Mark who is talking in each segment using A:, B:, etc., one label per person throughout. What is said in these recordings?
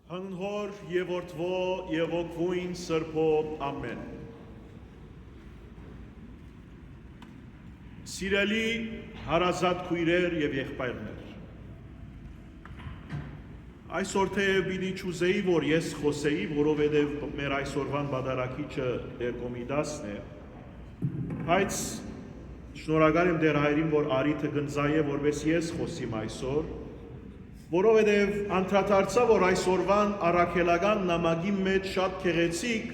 A: Հանհոր եւ որդվո եւ ոգվույն սրբո ամեն։ Սիրելի հարազատ քույրեր եւ եղբայրներ։ Այսօր թեև պիտի չուզեի, որ ես խոսեի, որովհետեւ մեր այսօրվան բادرակիչը Տեր Կոմիդասն է, բայց շնորհակալ եմ Տեր Հայրին, որ արիթը գնձայ է, որպես ես խոսիմ այսօր, որովհետև անդրադարձա, որ այսօրվան առաքելական նամակի մեջ շատ գեղեցիկ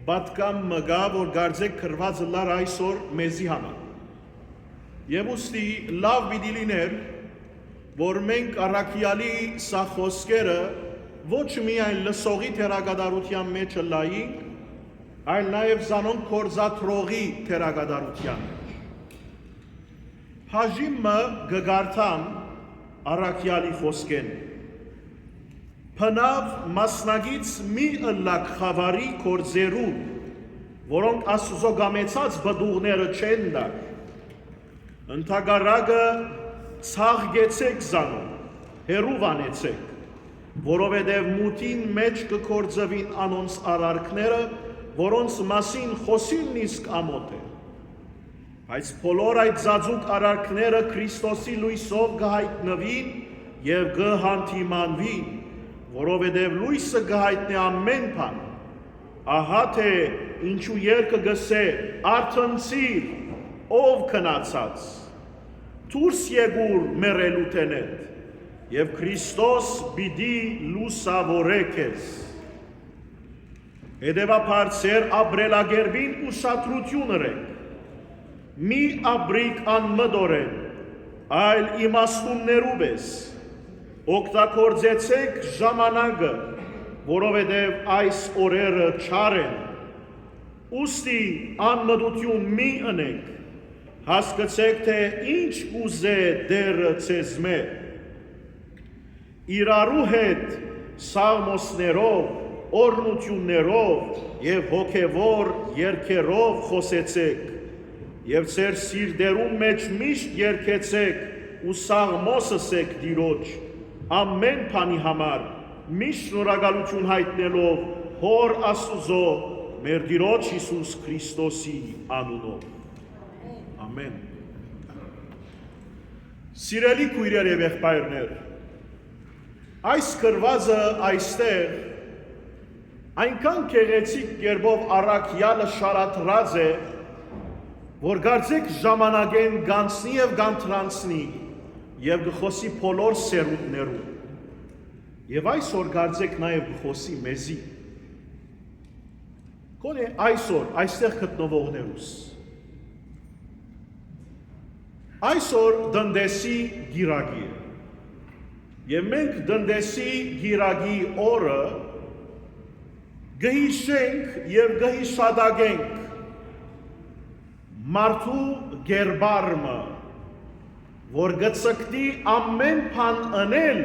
A: պատկամ մգա, որ գարձեք քրված լար այսօր մեզի համար։ Եվ ուստի լավ պիտի լիներ, որ մենք առաքյալի սա խոսքերը ոչ միայն լսողի թերագադարության մեջ լայինք, այլ նաև զանոնք կորզաթրողի թերագադարության մեջ։ Հաժիմը գգարթամ առաքյալի խոսքեն։ Փնավ մասնագից մի ըլլակ խավարի կորձերու, որոնք Աստուծո գամեցած բդուղները չեն դար, ընդհակառակը ցաղգեցեք զանում, հերու վանեցեք, որովհետև մութին մեջ կկործվին անոնց արարքները, որոնց մասին խոսին իսկ ամոթ է։ Այս բոլոր այդ ծածուկ արարքները Քրիստոսի լույսով կհայտնվին եւ կհանդիմանվին, որովհետեւ լույսը կհայտնի ամեն բան։ Ահա թե ինչու երկը գսե արթնցիր, ով քնացած, դուրս եկուր մեռելութենետ եւ Քրիստոս պիտի լուսավորե քեզ։ Հետևաբար ծեր ապրելակերպին ուշադրություն ըրեք։ Մի ապրիկ անմդորեն, այլ իմաստուններու պես, օգտագործեցեք ժամանակը, որովհետև այս օրերը չար են, ուստի անմդություն մի ընեք, հասկացեք, թե ինչ կուզե դերը ցեզմե, իրարու հետ սաղմոսներով, օրնություններով և հոգևոր երգերով խոսեցեք, և ծեր սիրտերում մեջ միշտ երգեցեք ու սաղմոսսեք Տիրոջ, ամեն բանի համար, միշտ շնորհակալություն հայտնելով Հոր Աստուծո, մեր Տիրոջ Հիսուս Քրիստոսի անունով։ Ամեն։ Սիրելի քույրեր եւ եղբայրներ, այս գրվածը այստեղ այնքան գեղեցիկ կերպով առաքյալը շարադրած է, որ գարձեք ժամանակեն գանցնի և գանթրանցնի և գխոսի բոլոր սերունդներում։ Եվ այսօր գարձեք նաև գխոսի մեզի։ Կոնե այսօր, այստեղ գտնվողներուս։ Այսօր դնդեսի գիրագի է։ Եվ մենք դնդեսի գիրագի օրը գհիշենք և գհիշադագենք մարդու գերբարմը, որ գծկտի ամեն բան անել,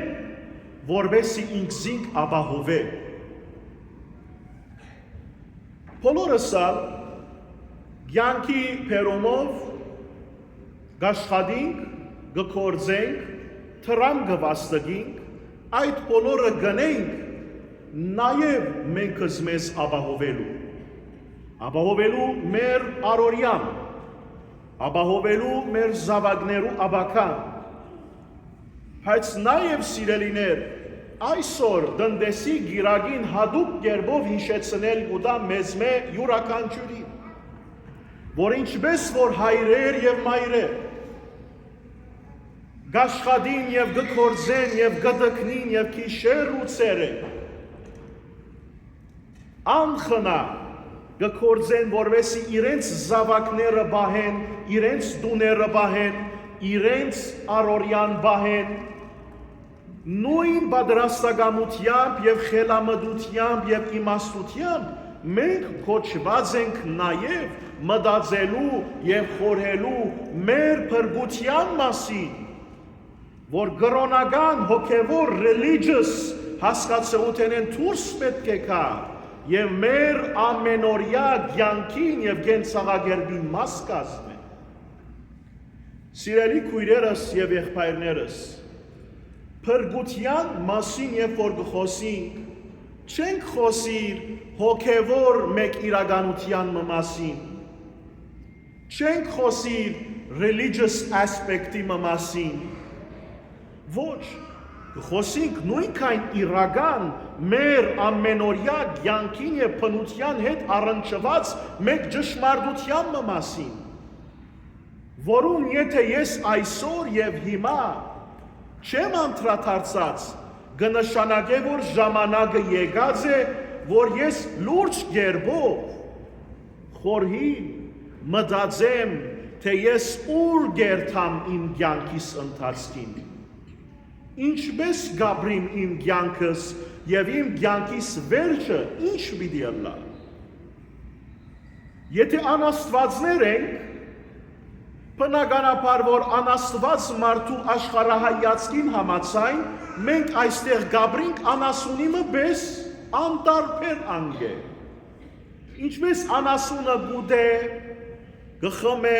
A: որպեսզի ինքզինք ապահովե։ Բոլորս կյանքի բերումով գաշխատենք, գկործենք, թրամ գվաստակենք, այդ բոլորը գնենք, նաև մենք մեզ ապահովելու մեր առօրյան, ապահովելու մեր զավակներու աբական, բայց նաև սիրելիներ, այսօր դնդեսի գիրագին հատուկ կերպով հիշեցնել կուտա մեզ մե յուրաքանչյուրին, որ ինչպես որ հայրեր եւ մայրեր, գաշխատին եւ գկործեն եւ գդկնին եւ քիշեր ու ցերեն, անխնա գկործեն, որովհետեւ իրենց զավակները բահեն, իրենց դուները բահեն, իրենց առօրյան բահեն, նույն պատրաստակամությամբ եւ խելամտությամբ եւ իմաստությամբ մենք կոչված ենք նաեւ մտածելու եւ խորհելու մեր փրկության մասին, որ կրոնական հոգևոր religious հասկացությունեն դուրս պետք է գա և մեր ամենօրյա կյանքին և կենցաղագերբին մաս կազմե։ Սիրելի քույրերս և եղբայրներս, Փրկության մասին երբ որ գխոսենք, չենք խոսիր հոգևոր մեկ իրականության մասին, չենք խոսիր religious aspect-ի մասին, ոչ, գխոսենք նույնքան իրական մեր ամենօրյա կյանքին եւ բնության հետ առնչված մեկ ճշմարտության մասին, որուն եթե ես այսօր եւ հիմա չեմ անդրադարձած, կնշանակե, որ ժամանակը եկած է, որ ես լուրջ կերպով խորհի մտածեմ, թե ես ուր կերտամ իմ կյանքիս ընթացքին, ինչպես գաբրիմ իմ կյանքս եւ իմ կյանքիս վերջը ինչ պիտի ըլլա։ Եթե անաստվածներ ենք, բնականաբար որ անաստված մարդու աշխարհայացքին համաձայն մենք այստեղ գաբրինք անասունիմը պես անտարբեր անգե։ Ինչպես անասունը գուտե, գխմե,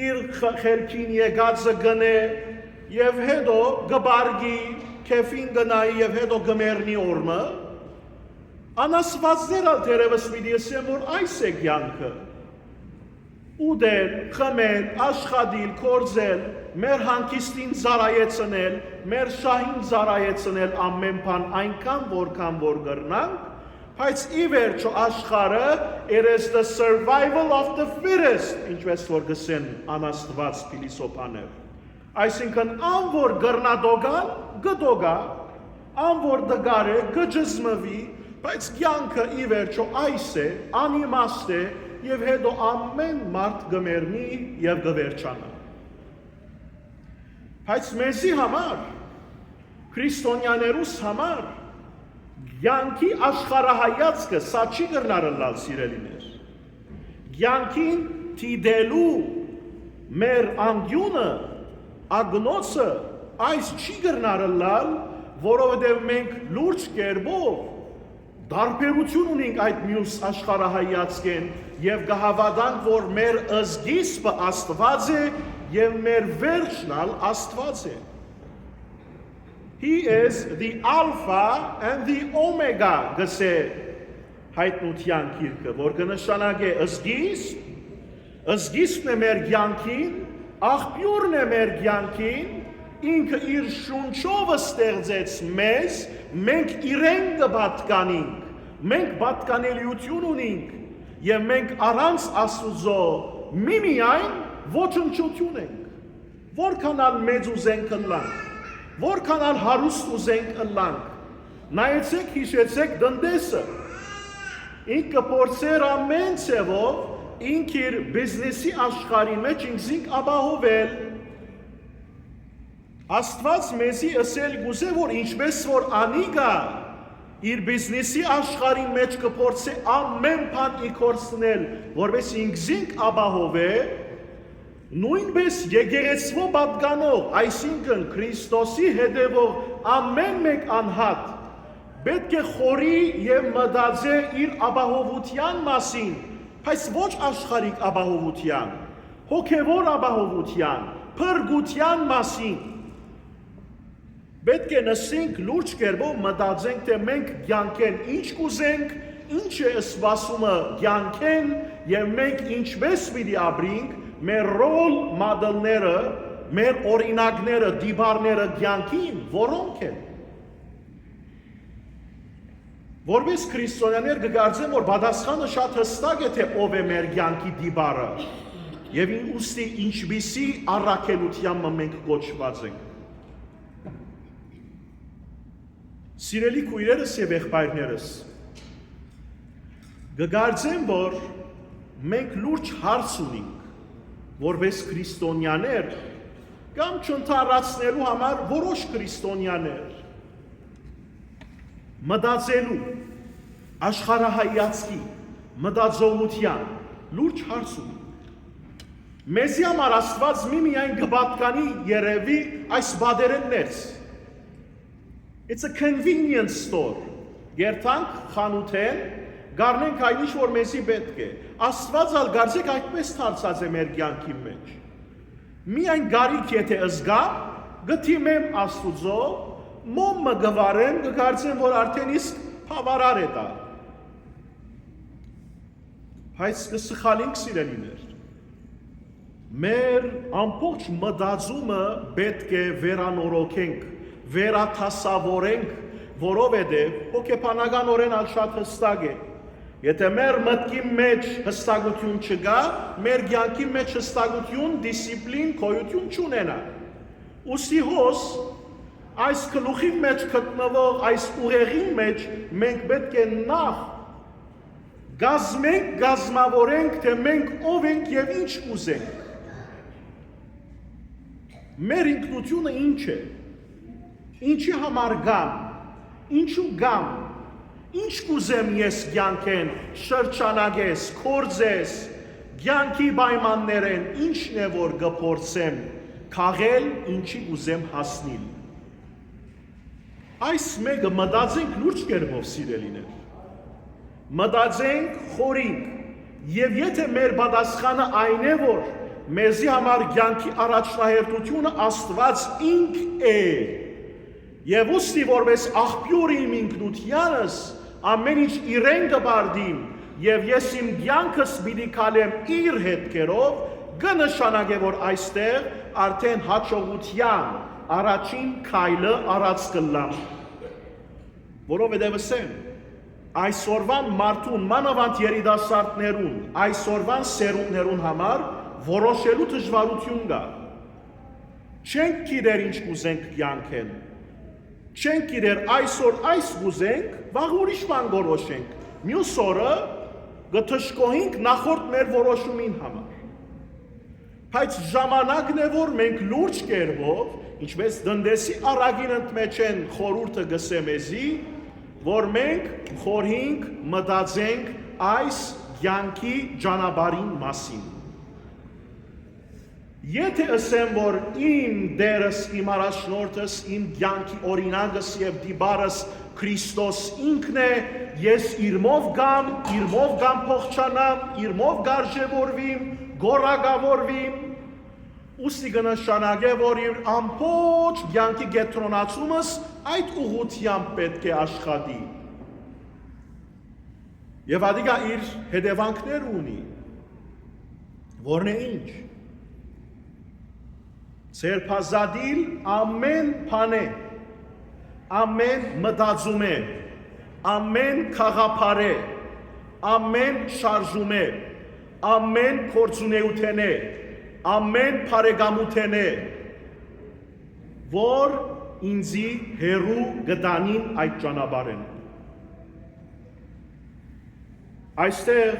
A: իր խելքին եկածը գնե եւ հետո գբարգի, քեֆին գնայի եւ հետո գմերնի օրմը, անաստվածները դերևս պիտի ասեն, որ այս է կյանքը։ Ուդել, խմել, աշխատել, կորձել, մեր հանգիստին ծառայեցնել, մեր շահին ծառայեցնել ամեն բան այնքան որքան որ կրնանք, բայց ի վերջո աշխարհը it is the survival of the fittest, ինչպես որ գսեն անաստված փիլիսոփաներ։ Այսինքն ան որ կրնադոգան, գդոգա, ան որ դգարը գջզմվի, բայց կյանքը ի վերջո այս է, անիմաստ է, եւ հետո ամեն մարդ գմերնի եւ գվերջանա։ Բայց մեզի համար, քրիստոնյաներուս համար, կյանքի աշխարհայացքը սա չի կրնարըլալ սիրելիներ։ Կյանքին թիդելու մեր անգյունը, ագնոցը այս չի կրնարըլալ, որովհետեւ մենք լուրջ կերպով դարբերություն ունենք այդ մյուս աշխարհայացքեն եւ կհավատանք, որ մեր ըսգիսպը Աստված է եւ մեր վերջնալ Աստված է։ He is the Alpha and the Omega, գսե հայտնության գիրքը, որ կնշանակե ըսգիսպն է մեր կյանքին, աղբյուրն է մեր կյանքին, ինքը իր շունչով ստեղծեց մեզ, մենք իրեն կպատկանենք, մենք պատկանելիություն ունենք եւ մենք առանց Աստուծո միմիայն ոչնչություն ենք, որքանալ մեծ ուզենք ըլլանք, որքանալ հարուստ ուզենք ըլլանք, նայեցեք, հիշեցեք դնդեսը, ինքը փորձեր ամեն ցևով, ինք իր բիզնեսի աշխարհի մեջ ինքզինք ապահովել, Աստված մեզի ասել գուզե, որ ինչպես որ անիկա իր բիզնեսի աշխարհի մեջ կփորձե ամեն բան իքորցնել, որպես ինքզինք ապահովե, նույնպես եկեղեցվո պատկանող, այսինքն Քրիստոսի հետևող ամեն մեկ անհատ պետք է խորի եւ մտածե իր ապահովության մասին, բայց ոչ աշխարհիկ ապահովության, հոգևոր ապահովության, փրկության մասին։ Պետք է նստենք լուրջ կերպով մտածենք, թե մենք կյանքեն ինչ կուզենք, ինչ է սպասումը կյանքեն եւ մենք ինչպես պիտի ապրենք, մեր ռոլ մոդելները, մեր օրինակները, դիբարները կյանքին որոնք են։ Որպես քրիստոնյաներ կգարձեմ, որ պատասխանը շատ հստակ է, թե ով է մեր կյանքի դիբարը եւ ուստի ինչպիսի առաքելությամբ մենք կոչված ենք։ Սիրելի քույրերս եւ եղբայրներս, կգարձեմ, որ մենք լուրջ հարց ունենք, որպես քրիստոնյաներ, կամ չընդհանրացնելու համար որոշ քրիստոնյաներ, մտածելու, աշխարհայացքի, մտածողության, լուրջ հարց ունենք։ Մեզի համար Աստված միմիայն կպատկանի երևի այս բادرերներս։ It's a convenience store. Գերտանք խանութեն, գարնենք այն ինչ որ մեզի պետք է։ Աստված ալ գարձեք այդպես դարձած է մեր կյանքի մեջ։ Միայն գարիք եթե զգամ, գտիմեմ Աստուծո, մոմը գվարեմ, գկարծեմ, որ արդեն իսկ բավարար է դա։ Բայց կսխալինք սիրելիներ։ Մեր ամբողջ մտածումը պետք է վերանորոգենք, վերաթասավորենք, որովհետև հոգեբանականորեն շատ հստակ է։ Եթե մեր մտքի մեջ հստակություն չկա, մեր կյանքի մեջ հստակություն, դիսցիպլին, գոյություն չունենա։ Ուստի հոս այս գլուխի մեջ գտնվող այս ուղեղի մեջ մենք պետք է նախ գազմենք, գազմավորենք, թե մենք ով ենք եւ ինչ ուզենք։ Մեր ինքնությունը ինչ է։ Ինչի համար գամ, ինչու գամ, ինչ կուզեմ ես կյանքեն, շրջանագես, կործես, կյանքի պայմաններեն, ինչն է որ կփորձեմ, քաղել, ինչի կուզեմ հասնել։ Այս մեկը մտածենք լուրջ կերպով սիրելիներ։ Մտածենք, խորինք, եւ եթե մեր պատասխանը այն է, որ մեզի համար կյանքի առաջնահերթությունը Աստված ինք է, եւ ուստի որպես աղբյուր իմ ինքնությանս ամեն ինչ իրեն կբարդիմ եւ ես իմ կյանքս պիտի քալեմ իր հետքերով, կնշանակե որ այստեղ արդեն հաջողության առաջին քայլը արած կլամ։ Որովհետեւ ասեմ, այսօրվան մարդուն, մանավանդ երիտասարդներուն, այսօրվան սերունդներուն համար որոշելու դժվարություն կա։ Չենք գիտեր ինչ կուզենք կյանքեն։ Չենք գիտեր այսօր այս կուզենք, վաղ ուրիշ բան որոշենք։ Մյուս օրը կթշկոհենք նախորդ մեր որոշումին համար։ Բայց ժամանակն է, որ մենք լուրջ կերպով, ինչպես դնդեսի առագին ընդմեջ են խորհուրդը գսեմեզի, որ մենք խորհենք, մտածենք այս կյանքի ճանապարհին մասին։ Եթե ասեմ, որ իմ դերս, իմ առաջնորդս, իմ կյանքի օրինակս եւ դիբարս Քրիստոս ինքն է, ես իրմով գամ փոխչանամ, իրմով գարժևորվիմ, գորագավորվիմ, ուստի կնշանակե, որ իր ամբողջ կյանքի կենտրոնացումս այդ ուղղությամբ պետք է աշխատի։ Եվ ադիգա իր հետևանքներ ունի, որն է ինչ։ Ցերփազադիլ ամեն բան է, ամեն մտածում է, ամեն խաղապար է, ամեն շարժում է, ամեն գործունեություն է, ամեն բարեկամություն է, որ ինձի հերու գտանին այդ ճանապարհեն։ Այստեղ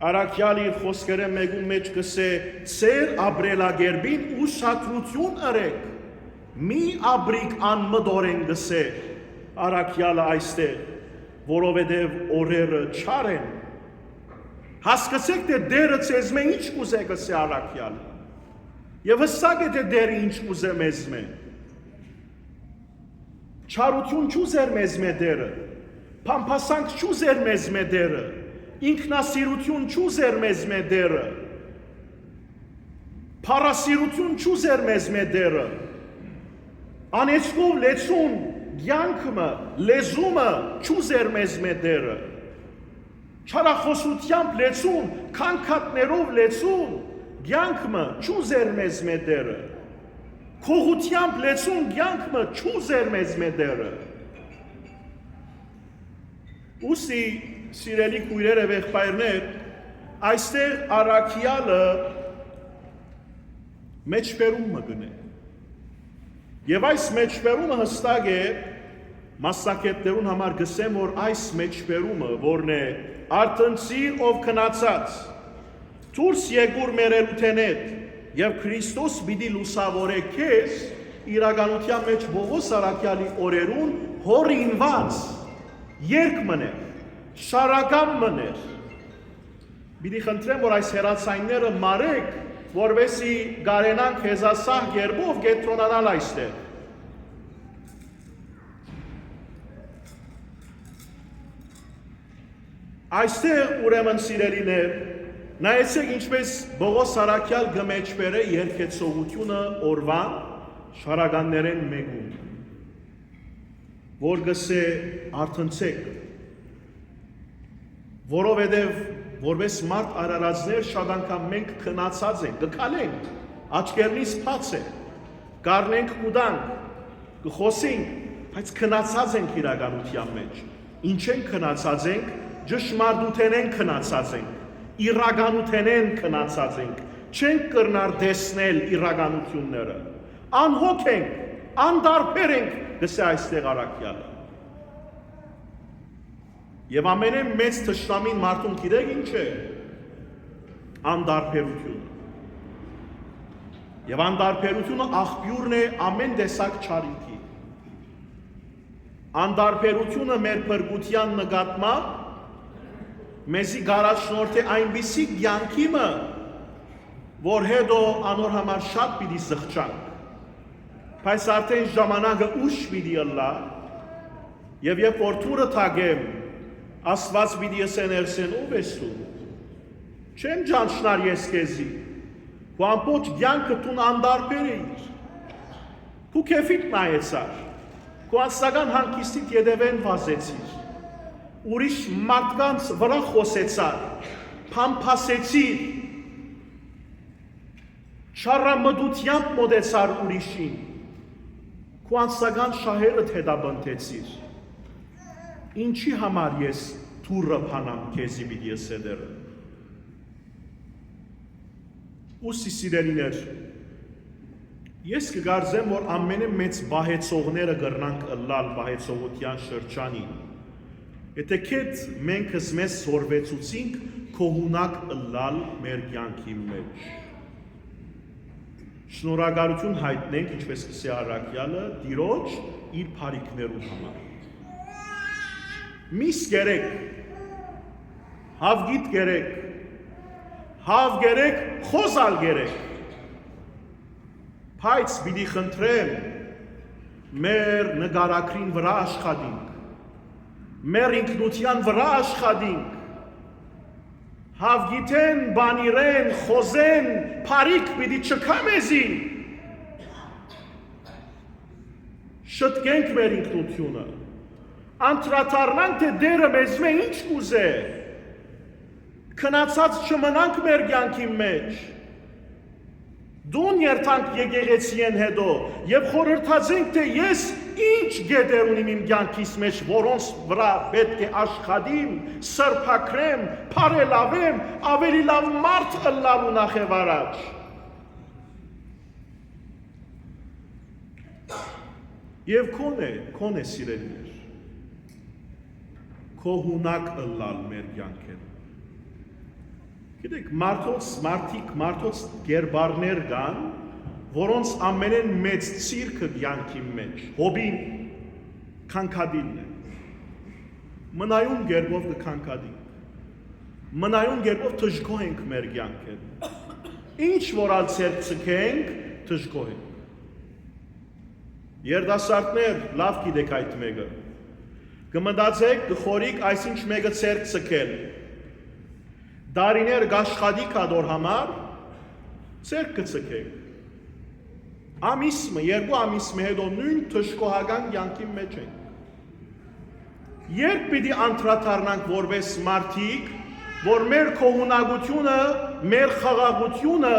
A: Արաքյալ իր խոսքերը մեկում մեջ կսե ծեր ապրելագերբին ուշադրություն ըրեք, մի ապրիկ անմտորեն գսե Արաքյալը այստեղ, որովհետև օրերը չար են։ Հասկացեք, թե դերը ցեզ մե ինչ կուզե գսե Արաքյալը։ Եվ հստակ է, թե դերը ինչ կուզե մեզ մե։ Չարություն չուզեր մեզ մե դերը, փամփասանք չուզեր մեզ մե դերը, ինքնասիրություն չուզեր մեզ մե դերը, փառասիրություն չուզեր մեզ մե դերը, անեցկով լեցուն կյանքը, լեզումը չուզեր մեզ մե դերը, չարախոսությամբ լեցուն, քանքատներով լեցուն կյանքը չուզեր մեզ մե դերը, քողությամբ լեցուն կյանքը չուզեր մեզ մե դերը։ Ուստի սիրելի քույրեր եւ եղբայրներ, այստեղ Արաքյալը մեջբերումը գնե։ Եվ այս մեջբերումը հստակ է մասնակիցներուն համար գսեմ, որ այս մեջբերումը, որն է արտնցիր ով քնացած, դուրս եկուր մեր ելութենետ եւ Քրիստոս պիտի լուսավորե քեզ, իրականության մեջ Պողոս Արաքյալի օրերուն հորինված երկ մներ, շարական մներ։ Պիտի խնդրեմ, որ այս հերացայինները մարեք, որովհետեւ գարենանք հեզասահ գերբով կենտրոնանալ այստեղ։ Այստեղ ուրեմն սիրելիներ, նայեցեք ինչպես Պողոս Արաքյալ գմեջբեր է երկեցողությունը օրվան, շարականներեն մեկում, որ գսե արթնցեք, որովհետև որպես մարդ արարածներ շատ անգամ մենք քնացած ենք, գկալենք, աչքերնից փաց է, կառնենք կուտանք, կխոսենք, բայց քնացած ենք իրականության մեջ, ինչ ենք քնացած ենք, ճշմարտութեն ենք քնացած ենք, իրականութեն քնացած ենք, չենք կրնար տեսնել իրականությունները, անհոգ ենք, անդարբեր ենք, գսե այստեղ առաքյալը։ Եվ ամենեն մեծ թշնամին մարդուն գիտեք ինչ է, անդարբերությունը։ Եվ անդարբերությունը աղբյուրն է ամեն տեսակ չարիքի։ Անդարբերությունը մեր փրկության նկատմամբ մեզի գարաշնորհ է այնպիսի կյանքիմը, որ հետո անոր համար շատ պիտի զղջանք, բայց արդեն ժամանակը ուշ պիտի ըլլա, եւ երբ որ թուրը թագեմ, Աստված պիտի եսեն ով ես դու, չեմ ճանչնար ես քեզի, քո ամբողջ կյանքը տուն անդարբեր էիր, քո քեֆիտ նայեցար, քո անձնական հանգիստիդ ետևեն վազեցիր, ուրիշ մարդկանց վրա խոսեցար, փամփասեցիր, շարամտությամբ մոտեցար ուրիշին, քո անձնական շահերը հետաբնթեցիր, ինչի համար ես թուրը փանամ քեզի պիտի եսեդերը։ Ուսի սիրելիներ, ես կգարձեմ, որ ամենը մեծ բահեցողները կրնանք ըլլալ բահեցողության շրջանին, եթե քեզ մենք մեզ սորվեցուցինք քոհունակ ըլլալ մեր կյանքի մեջ։ Շնորհակալություն հայտնենք, ինչպես կսե առաքյալը, Տիրոջ իր փառիքներուն համար։ Միս գերեք, հավգիտ գերեք, հավ գերեք, խոզալ գերեք, բայց պիտի խնդրեմ մեր նկարակրին վրա աշխատինք, մեր ինքնության վրա աշխատինք, հավգիտեն, բանիրեն, խոզեն, փարիք պիտի չկա մեզի, շտկենք մեր ինքնությունը, անդրադառնանք, թե դերը մեզ մե ինչ կուզե, քնացած չմնանք մեր կյանքի մեջ, դուն երթանք եկեղեցիեն հետո եւ խորհրդածենք, թե ես ինչ գետեր ունիմ իմ կյանքիս մեջ, որոնց վրա պետք է աշխատիմ, սրբակրեմ, փարելավեմ, ավելի լավ մարդ ըլլալու նախև առաջ։ Եվ քոն է սիրելիներ, քո հունակ ըլլալ մեր կյանքերում։ Գիտեք, մարդոց գերբարներ կան, որոնց ամենեն մեծ ցիրկը կյանքի մեջ, հոբին քանքադինն է։ Մնայուն գերբով կքանքադինք, մնայուն գերբով թժգոհ ենք մեր կյանքերում։ Ինչ որ ալ ցերկ ցկենք, թժգոհ ենք։ Երդասարտներ, լավ գիտեք այդ մեկը։ Կմտածեք, կխորիկ այսինչ մեկը ցերկ ցկել։ Դարիներ գաշխադի կադոր համար, ցերկ կցկեք։ Ամիսմը, երկու ամիսմը հետո նույն թշկոհական կյանքի մեջ ենք։ Երբ պիտի անդրադառնանք որպես մարդիկ, որ մեր քոհունակությունը, մեր խաղաղությունը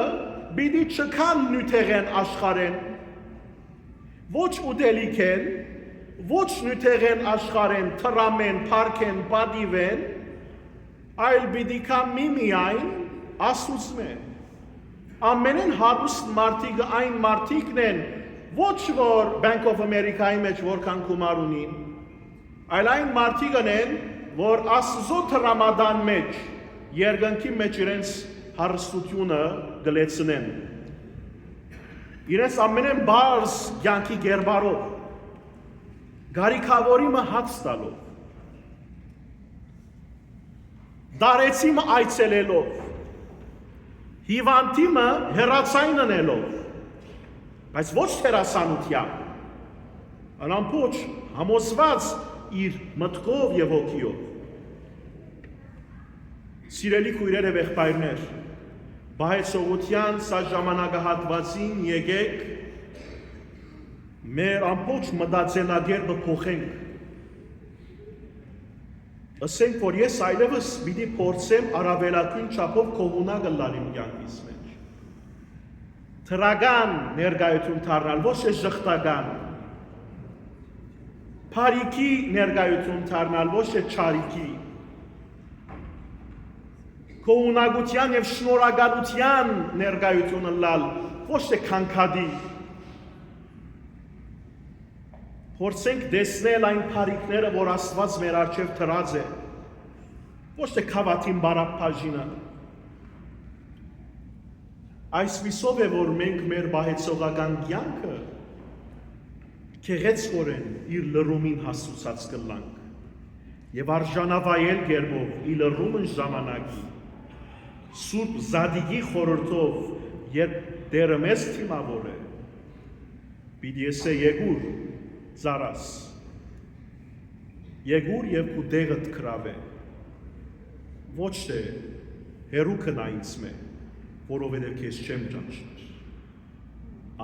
A: պիտի չքան նյութեղեն աշխարհեն, ոչ ուտելիք են, ոչ նյութեղեն աշխարհեն, թրամեն, փարքեն, բադիվեն, այլ պիտի կա միայն Աստուծմե։ Ամենեն հարուստ մարդիկը այն մարդիկն են, ոչ որ Bank of America-ի մեջ որքան գումար ունին, այլ այն մարդիկն են, որ Աստծո տրամադան մեջ, երկնքի մեջ իրենց հարստությունը գլեցնեն։ Իրենց ամենեն բարձ կյանքի գերբարով, գարիքավորիմը հաց տալով, դարեցիմը այցելելով, հիվանդիմը հեռացային ընելով, բայց ոչ թերասանությամբ, անամփոչ համոզված իր մտքով եւ հոգիով։ Սիրելի քույրեր եւ եղբայրներ, բահեցողության սա ժամանակահատվածին եկեք մեր ամբողջ մտածելակերպը փոխենք։ Ասենք, որ ես այլևս պիտի փորձեմ առավելագույն չափով կողունակ լալ իմ կյանքիս մեջ։ Թրական ներկայություն դառնալ, ոչ թե ժխտական։ Փարիքի ներկայություն դառնալ, ոչ թե չարիքի։ Կողունակության եւ շնորհակալության ներկայությունը լալ, ոչ թե քանքադի։ Փորձենք տեսնել այն փարիքները, որ Աստված մեր առջև դրած է, ոչ թե քավաթին բարապաժինը։ Այսպիսով է, որ մենք մեր բահեցողական կյանքը գեղեցկորեն իր լռումին հասուցած կլանք եւ արժանավայել կերպով իր լռումն ժամանակի Սուրբ Զադիգի խորհրդով, երբ Տերը մեզ թիմավոր է, պիտի ասե եկուր ծարաս, եկուր եւ քու տեղդ կրավե, ոչ թե հերու քնայից մե, որովհետև քեզ չեմ ճանաչում։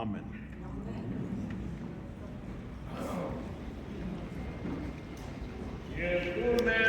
A: Ամեն։